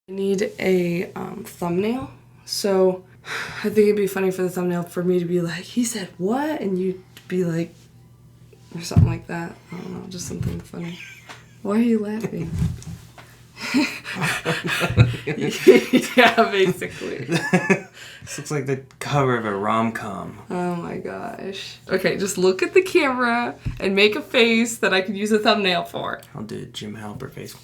I need a thumbnail, so I think it'd be funny for the thumbnail for me to be like, he said what? And you'd be like, or something like that. I don't know, just something funny. Why are you laughing? Yeah, basically. This looks like the cover of a rom-com. Oh my gosh. Okay, just look at the camera and make a face that I could use a thumbnail for. I'll do a Jim Halper face.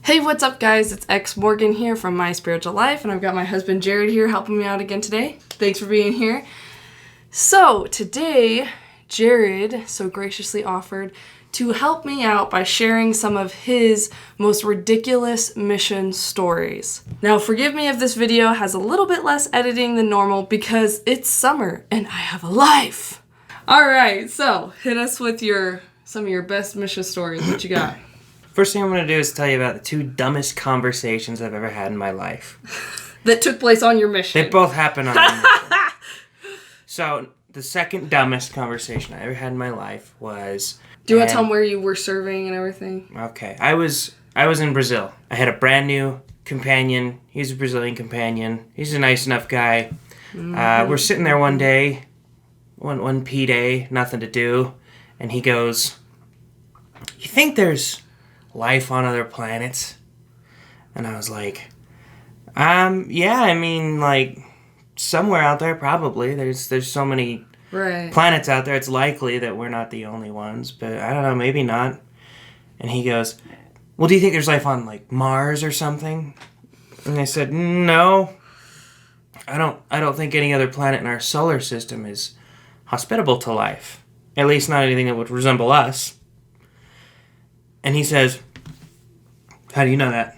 Hey, what's up guys? It's ex-Morgan here from My Spiritual Life, and I've got my husband Jared here helping me out again today. Thanks for being here. So today, Jared so graciously offered to help me out by sharing some of his most ridiculous mission stories. Now, forgive me if this video has a little bit less editing than normal because it's summer and I have a life. All right, so hit us with some of your best mission stories. What you got? First thing I'm going to do is tell you about the two dumbest conversations I've ever had in my life. That took place on your mission. They both happened on my mission. So, the second dumbest conversation I ever had in my life was... Do you want to tell them where you were serving and everything? Okay. I was in Brazil. I had a brand new companion. He's a Brazilian companion. He's a nice enough guy. We're sitting there one day, one P day, nothing to do, and he goes, "You think there's life on other planets?" And I was like, yeah, I mean, like, somewhere out there, probably. There's so many planets out there, it's likely that we're not the only ones, but I don't know, maybe not. And he goes, "Well, do you think there's life on, like, Mars or something?" And I said, "No, I don't think any other planet in our solar system is hospitable to life. At least not anything that would resemble us." And he says, "How do you know that?"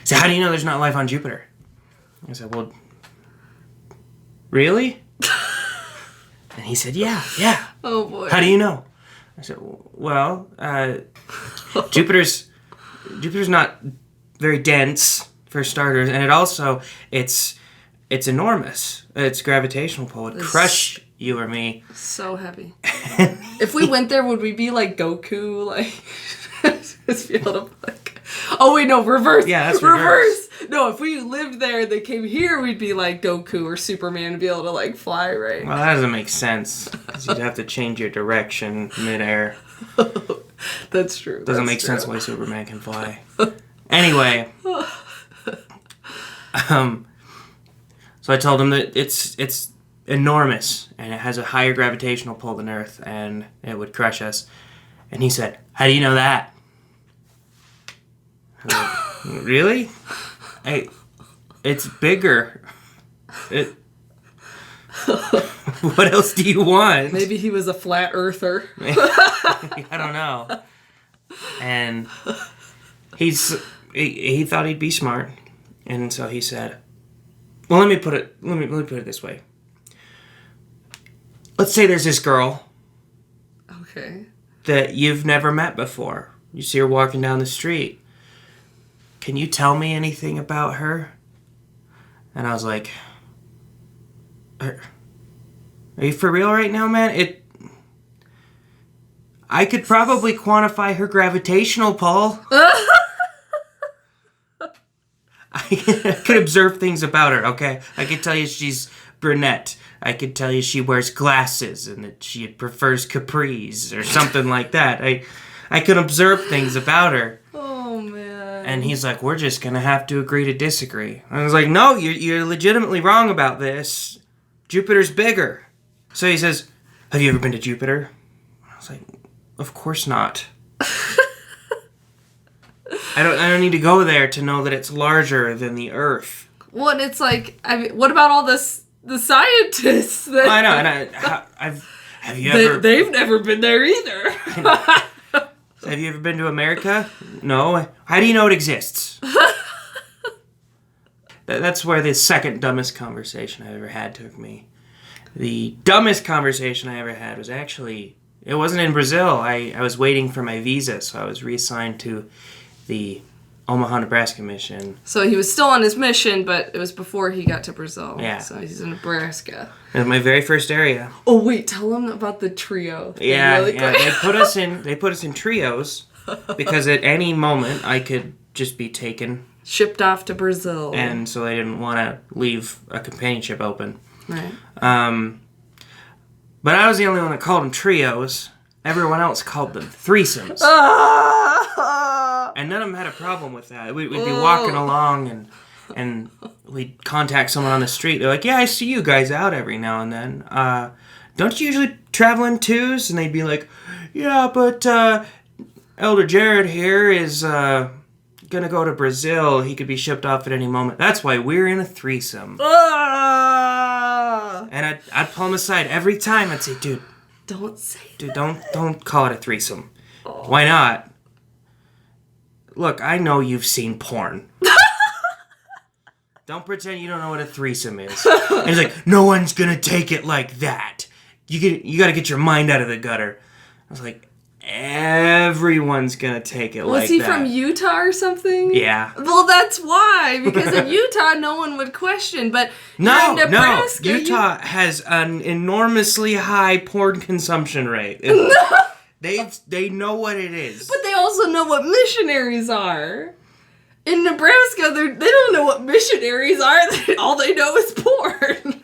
So how do you know there's not life on Jupiter? I said, "Well, really?" And he said, yeah. Oh boy. "How do you know?" I said, "Well, Jupiter's not very dense for starters, and it's enormous. Its gravitational pull would crush you or me." So heavy. If we went there, would we be like Goku? Like, just be able to like... Oh wait, no, reverse. Yeah, that's reverse. No, if we lived there and they came here, we'd be like Goku or Superman to be able to like fly, right? Well, that doesn't make sense, because you'd have to change your direction midair. That's true. Doesn't make sense why Superman can fly. Anyway. So I told him that it's enormous, and it has a higher gravitational pull than Earth, and it would crush us. And he said, "How do you know that?" I was like, "Really? It's bigger. What else do you want?" Maybe he was a flat earther. I don't know. And he thought he'd be smart, and so he said, "Well, let me put it this way. Let's say there's this girl." Okay. "That you've never met before. You see her walking down the street. Can you tell me anything about her?" And I was like, Are you for real right now, man? I could probably quantify her gravitational pull. I could observe things about her, okay? I could tell you she's brunette. I could tell you she wears glasses and that she prefers capris or something like that. I could observe things about her." Oh, man. And he's like, "We're just going to have to agree to disagree." I was like, "No, you're legitimately wrong about this. Jupiter's bigger." So he says, "Have you ever been to Jupiter?" I was like, "Of course not. I don't need to go there to know that it's larger than the Earth." Well, and it's like, I mean, what about all the scientists? That, I know, and have you ever... They've never been there either. Have you ever been to America? No. How do you know it exists? That's where the second dumbest conversation I ever had took me. The dumbest conversation I ever had was actually... It wasn't in Brazil. I was waiting for my visa, so I was reassigned to the Omaha, Nebraska mission. So he was still on his mission, but it was before he got to Brazil. Yeah. So he's in Nebraska. It was my very first area. Oh wait, tell him about the trio. Yeah, really yeah. They put us in trios because at any moment I could just be taken, shipped off to Brazil. and so they didn't want to leave a companionship open. Right. But I was the only one that called them trios. Everyone else called them threesomes. And none of them had a problem with that. We'd be walking along and we'd contact someone on the street. They're like, yeah, I see you guys out every now and then. Don't you usually travel in twos? And they'd be like, yeah, but Elder Jared here is going to go to Brazil. He could be shipped off at any moment. That's why we're in a threesome. And I'd pull him aside every time. I'd say, dude, don't say dude, don't call it a threesome. Why not? Look, I know you've seen porn. Don't pretend you don't know what a threesome is. And he's like, no one's gonna take it like that. You gotta get your mind out of the gutter. I was like, everyone's gonna take it like that. Was he from Utah or something? Yeah. Well, that's why. Because in Utah, no one would question. But No, in Nebraska, Utah has an enormously high porn consumption rate. They know what it is. But they also know what missionaries are. In Nebraska, they don't know what missionaries are. All they know is porn.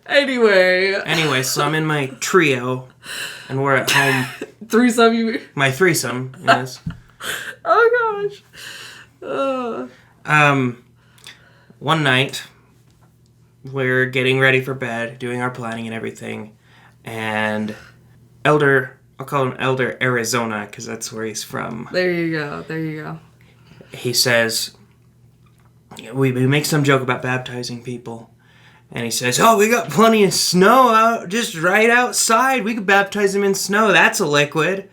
Anyway, so I'm in my trio, and we're at home. Threesome, My threesome, yes. Oh, gosh. One night, we're getting ready for bed, doing our planning and everything, and I'll call him Elder Arizona, because that's where he's from. There you go. He says, we make some joke about baptizing people. And he says, oh, we got plenty of snow out, just right outside. We could baptize them in snow. That's a liquid.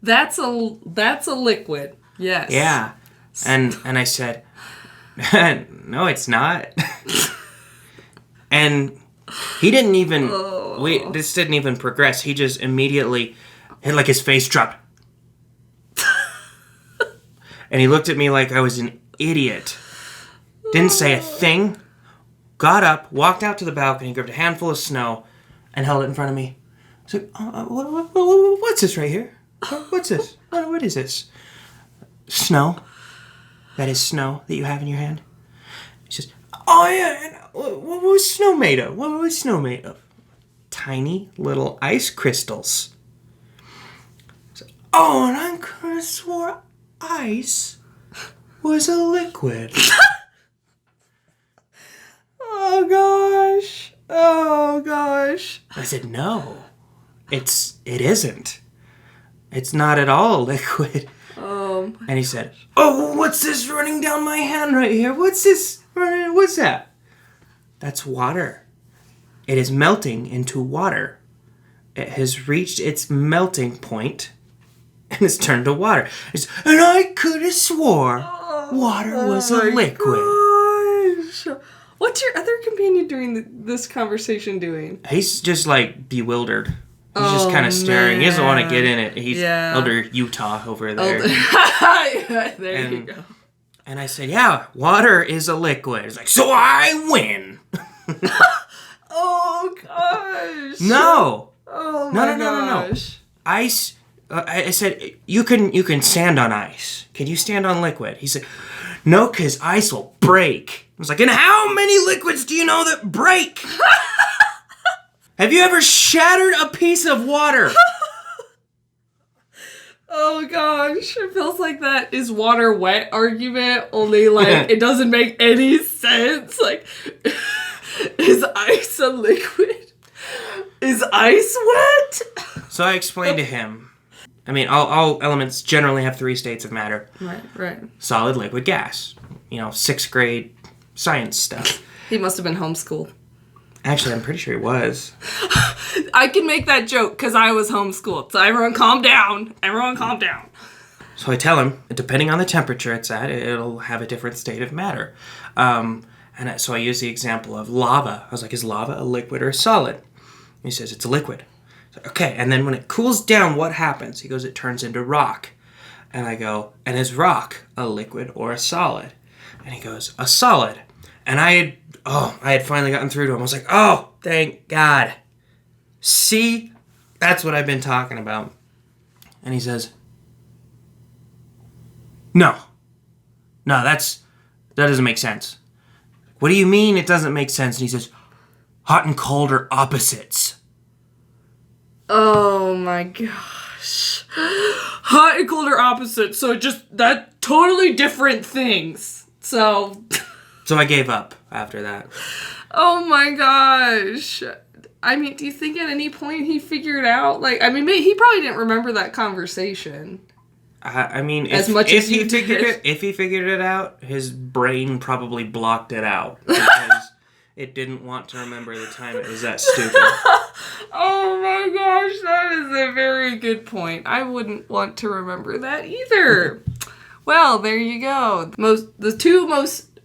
That's a liquid. Yes. Yeah. And I said, no, it's not. And he didn't even, this didn't even progress. He just immediately, his face dropped. And he looked at me like I was an idiot. Didn't say a thing. Got up, walked out to the balcony, grabbed a handful of snow, and held it in front of me. I was like, what's this right here? What's this? What is this? Snow. That is snow that you have in your hand. He says, oh yeah, what was snow made of? What was snow made of? Tiny little ice crystals. So, and I could have swore ice was a liquid. Oh gosh. I said, no, it isn't. It's not at all a liquid. And he said, what's this running down my hand right here? What's this? What's that? That's water. It is melting into water. It has reached its melting point and it's turned to water. And I could have swore water was a liquid. Gosh. What's your other companion during this conversation doing? He's just bewildered. He's just kind of staring. Man. He doesn't want to get in it. He's Yeah. Elder Utah over there. There you go. And I said, yeah, water is a liquid. He's like, so I win. Oh gosh. No. Oh my No. gosh. Ice. I said, you can stand on ice. Can you stand on liquid? He said, no, because ice will break. I was like, and how many liquids do you know that break? Have you ever shattered a piece of water? Oh gosh, it feels like that is water wet argument, only it doesn't make any sense. Is ice a liquid? Is ice wet? So I explained to him, all elements generally have three states of matter. Right. Solid, liquid, gas. 6th grade science stuff. He must have been homeschooled. Actually, I'm pretty sure he was. I can make that joke because I was homeschooled. So everyone calm down. So I tell him, depending on the temperature it's at, it'll have a different state of matter. So I use the example of lava. I was like, is lava a liquid or a solid? He says, it's a liquid. So, okay, and then when it cools down, what happens? He goes, it turns into rock. And I go, and is rock a liquid or a solid? And he goes, a solid. And I had finally gotten through to him. I was like, oh, thank God. See? That's what I've been talking about. And he says, no, that doesn't make sense. What do you mean it doesn't make sense? And he says, hot and cold are opposites. Oh my gosh. Hot and cold are opposites, so that totally different things. So I gave up after that. Oh my gosh. I mean, do you think at any point he figured out, he probably didn't remember that conversation. If he figured it out, his brain probably blocked it out because it didn't want to remember the time it was that stupid. Oh my gosh, that is a very good point. I wouldn't want to remember that either. Well, there you go.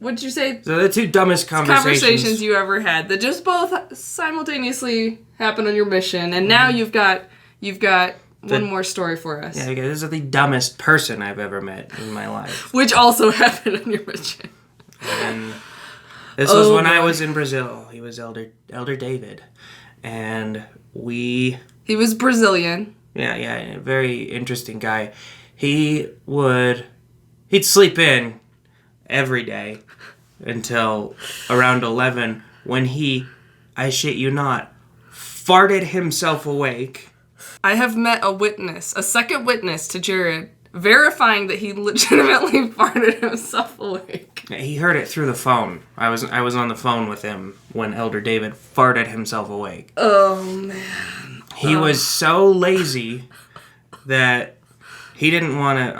What'd you say? So the two dumbest conversations you ever had that just both simultaneously happened on your mission, and now you've got one more story for us. Yeah, okay, this is the dumbest person I've ever met in my life. Which also happened on your mission. And this was when I was in Brazil. He was Elder David. And he was Brazilian. Yeah, very interesting guy. He'd sleep in every day until around 11 when he, I shit you not, farted himself awake. I have met a second witness to Jared, verifying that he legitimately farted himself awake. He heard it through the phone. I was on the phone with him when Elder David farted himself awake. Oh, man. He was so lazy that he didn't want to...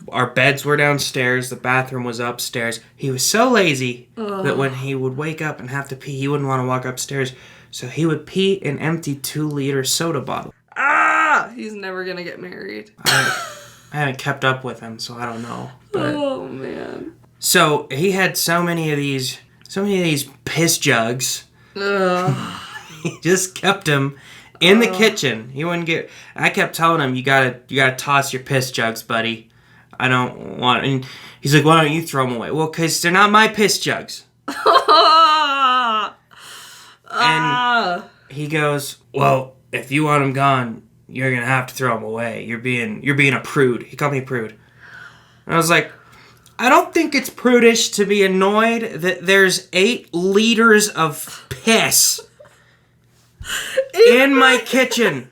Our beds were downstairs. The bathroom was upstairs. He was so lazy that when he would wake up and have to pee, he wouldn't want to walk upstairs. So he would pee an empty 2-liter soda bottle. He's never going to get married. I haven't kept up with him, so I don't know. But, oh, man. So he had so many of these piss jugs. He just kept them in the kitchen. He wouldn't get... I kept telling him, you gotta toss your piss jugs, buddy. I don't want... And he's like, why don't you throw them away? Well, because they're not my piss jugs. And he goes, well, if you want them gone, you're going to have to throw them away. You're being a prude. He called me a prude. And I was like, I don't think it's prudish to be annoyed that there's 8 liters of piss in my kitchen.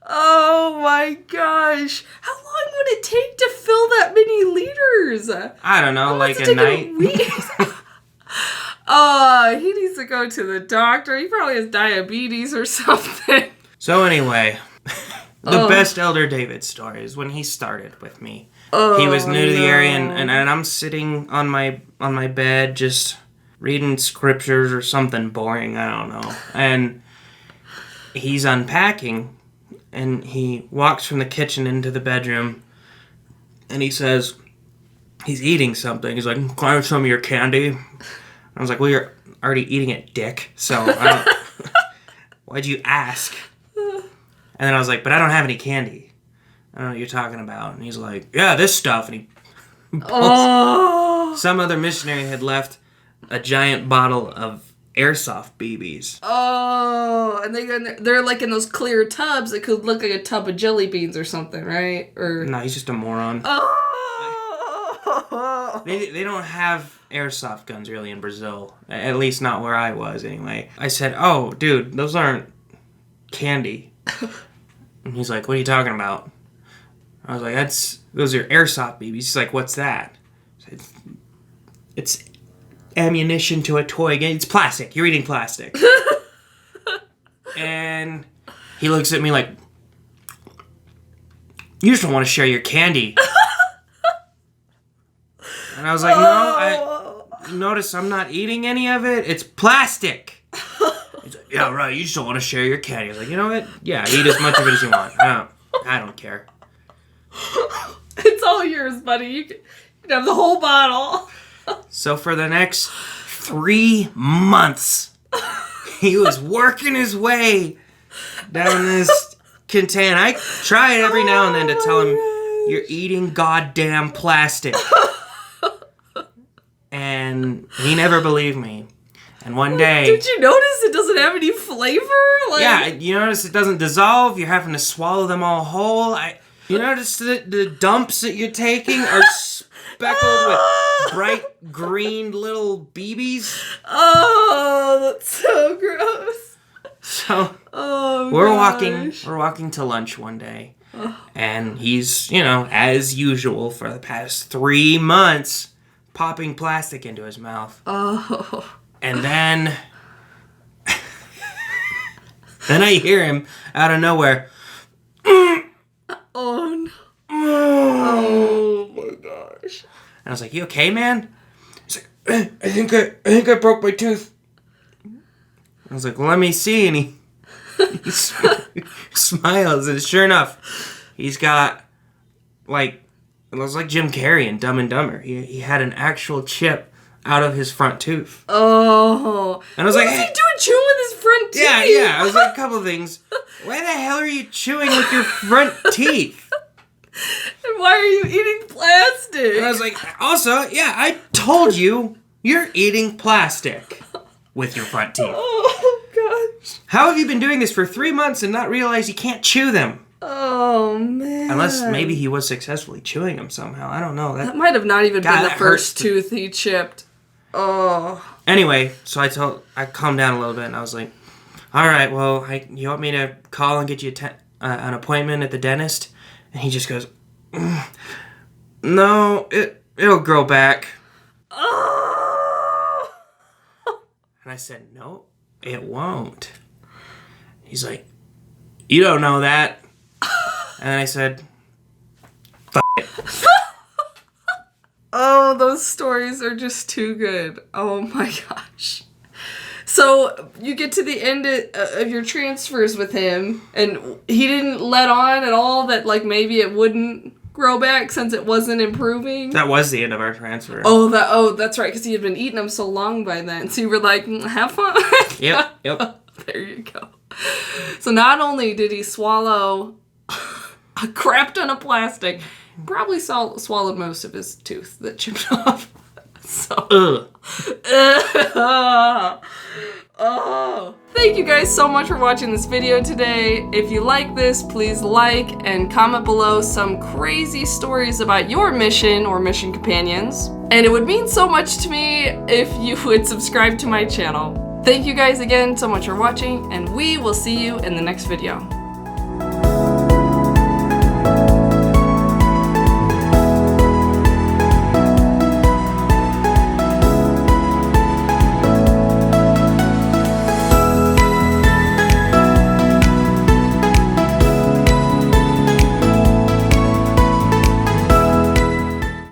Oh my gosh. How long would it take to fill that many liters? I don't know, like a night. He needs to go to the doctor. He probably has diabetes or something. So anyway, the best Elder David story is when he started with me. He was new to the area, and I'm sitting on my bed just reading scriptures or something boring, I don't know. And he's unpacking, and he walks from the kitchen into the bedroom, and he says, he's eating something. He's like, can I have some of your candy? I was like, well, you're already eating it, dick, so I don't... Why'd you ask? And then I was like, but I don't have any candy. I don't know what you're talking about. And he's like, yeah, this stuff. And he some other missionary had left a giant bottle of airsoft BBs. Oh, and they're like in those clear tubs that could look like a tub of jelly beans or something, right? Or no, he's just a moron. Oh, they don't have airsoft guns really in Brazil, at least not where I was anyway. I said, oh, dude, those aren't candy. And he's like, what are you talking about? I was like, those are airsoft BBs. He's like, what's that? It's ammunition to a toy gun. It's plastic. You're eating plastic. And he looks at me like, you just don't want to share your candy. And I was like, no, notice I'm not eating any of it. It's plastic. He's like, yeah, right. You just don't want to share your candy. I was like, you know what? Yeah, eat as much of it as you want. I don't care. It's all yours, buddy. You can have the whole bottle. So for the next 3 months, he was working his way down this container. I try every now and then to tell him, You're eating goddamn plastic. And he never believed me. And one day... Did you notice it doesn't have any flavor? Like... Yeah, you notice it doesn't dissolve. You're having to swallow them all whole. You notice that the dumps that you're taking are speckled with bright green little BBs? Oh, that's so gross. So, oh, we're gosh. walking to lunch one day. And he's, you know, as usual for the past 3 months, popping plastic into his mouth. Oh. And then I hear him out of nowhere. Oh, no. Oh, my gosh. And I was like, you okay, man? He's like, I think I broke my tooth. I was like, well, let me see. And he smiles, and sure enough, he's got, like, it was like Jim Carrey in Dumb and Dumber. He had an actual chip out of his front tooth. Oh. And I was what like, is he doing chewing with his front teeth? Yeah. I was like, a couple of things. Why the hell are you chewing with your front teeth? And why are you eating plastic? And I was like, also, yeah, I told you you're eating plastic with your front teeth. Oh, gosh. How have you been doing this for 3 months and not realize you can't chew them? Oh, man. Unless maybe he was successfully chewing them somehow. I don't know. That might have not even been the first hurts. tooth he chipped. Oh. Anyway, so I calmed down a little bit and I was like, all right, well, you want me to call and get you an appointment at the dentist? And he just goes, no, it'll grow back. Oh. And I said, no, it won't. He's like, you don't know that. And I said, fuck it. Oh, those stories are just too good. Oh my gosh. So you get to the end of your transfers with him, and he didn't let on at all that, like, maybe it wouldn't grow back since it wasn't improving? That was the end of our transfer. Oh, that's right, because he had been eating them so long by then. So you were like, have fun. Yep. There you go. So not only did he swallow a crap ton of plastic, probably swallowed most of his tooth that chipped off. So. Oh. Thank you guys so much for watching this video today. If you like this, please like and comment below some crazy stories about your mission or mission companions. And it would mean so much to me if you would subscribe to my channel. Thank you guys again so much for watching, and we will see you in the next video.